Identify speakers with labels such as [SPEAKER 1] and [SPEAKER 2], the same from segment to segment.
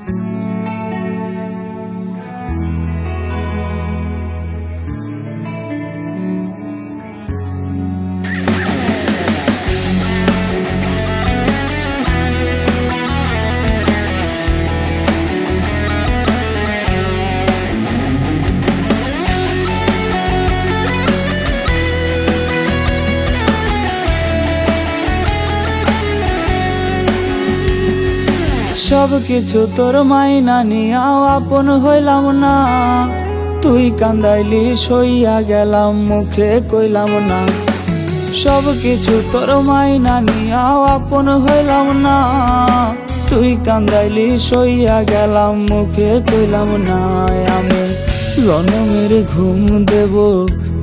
[SPEAKER 1] সব কিছু তোর মাইনা নিয়াও আপন হইলাম না, তুই কান্দাইলি সইয়া গেলাম মুখে কইলাম না। সব কিছু তোর মাইনা নিয়াও আপন হইলাম না, তুই কান্দাইলি সইয়া গেলাম মুখে কইলাম না। আমি জনমের ঘুম দেব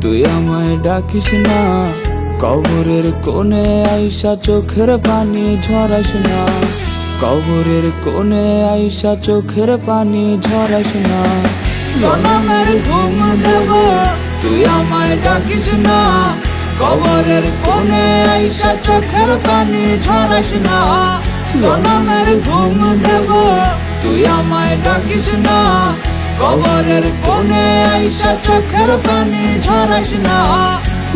[SPEAKER 1] তুই আমায় ডাকিস না, কবরের কোণে আইসা চোখের পানি ঝরাস না, কবরের কোণে আইসা চোখের পানি ঝরাস না। জনমের ঘুম দেব তুই আমায় ডাকিস না, কবরের কোণে আইসা চোখের পানি ঝরাস না। জনমের ঘুম দেব তুই আমায় ডাকিস না, কবরের কোণে আইসা চোখের পানি ঝরাস না।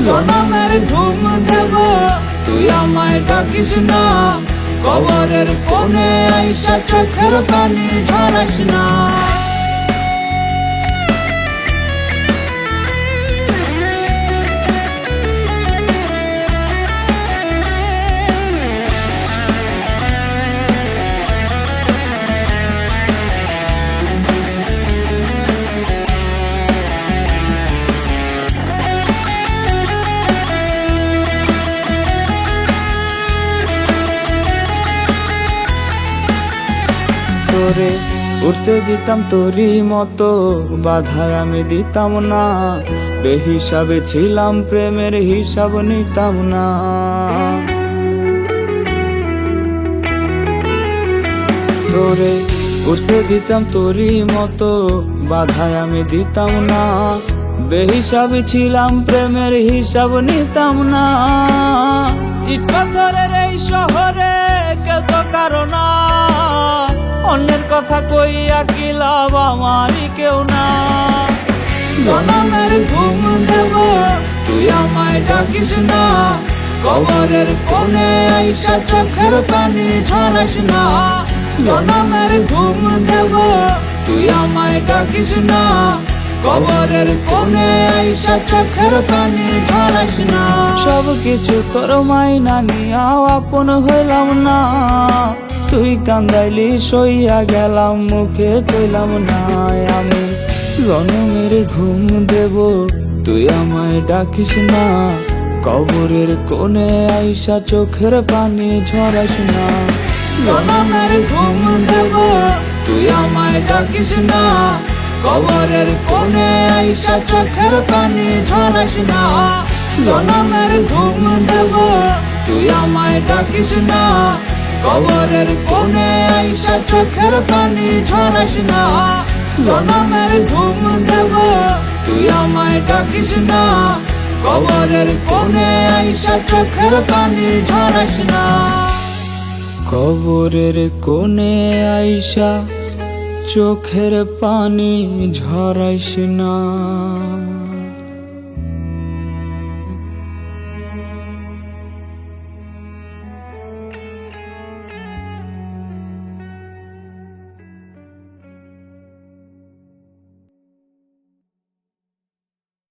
[SPEAKER 1] জনমের ঘুম দেব তুই আমায় ডাকিস না, কবরের কোণে আইসা চোখের পানি ঝরাস না। তোরে উঠতে দিতাম তোরই মতো, বাধায় আমি দিতাম না, বেহিসাবে ছিলাম প্রেমের হিসাব নিতাম না। তোরে উঠতে দিতাম তোরই মতো, বাধায় আমি দিতাম না, বেহিসাবে ছিলাম প্রেমের হিসাব নিতাম না। ইট পাথরের এই শহরে কেউ তো কারো না, অন্যের কথা কইয়া কি লাভ আমারই কেউ না। জনমের ঘুম দেব তুই আমায় ডাকিস না, কবরের কোণে আইসা চোখের পানি ঝরাস না। জনমের ঘুম দেব তুই আমায় ডাকিস না, কবরের কোণে আইসা চোখের পানি ঝরাস না। সব কিছু তোর মাইনা নিয়াও আপন হইলাম না, তুই কান্দাইলি সইয়া গেলাম মুখে কইলাম না। আমি জনমের ঘুম দেব তুই আমায় ডাকিস না, কবরের কোণে আইসা চোখের পানি ঝরাস না। জনমের ঘুম দেব তুই আমায় ডাকিস না, কবরের কোণে আইসা চোখের পানি ঝরাস না। জনমের ঘুম দেব তুই আমায় ডাকিস না, কবরের কোণে আইসা চোখের পানি ঝরাস না। জনমের ঘুম দেব তুই আমায় ডাকিস না, কবরের কোণে আইসা চোখের পানি ঝরাস না। কবরের কোণে আইসা চোখের পানি ঝরাস না।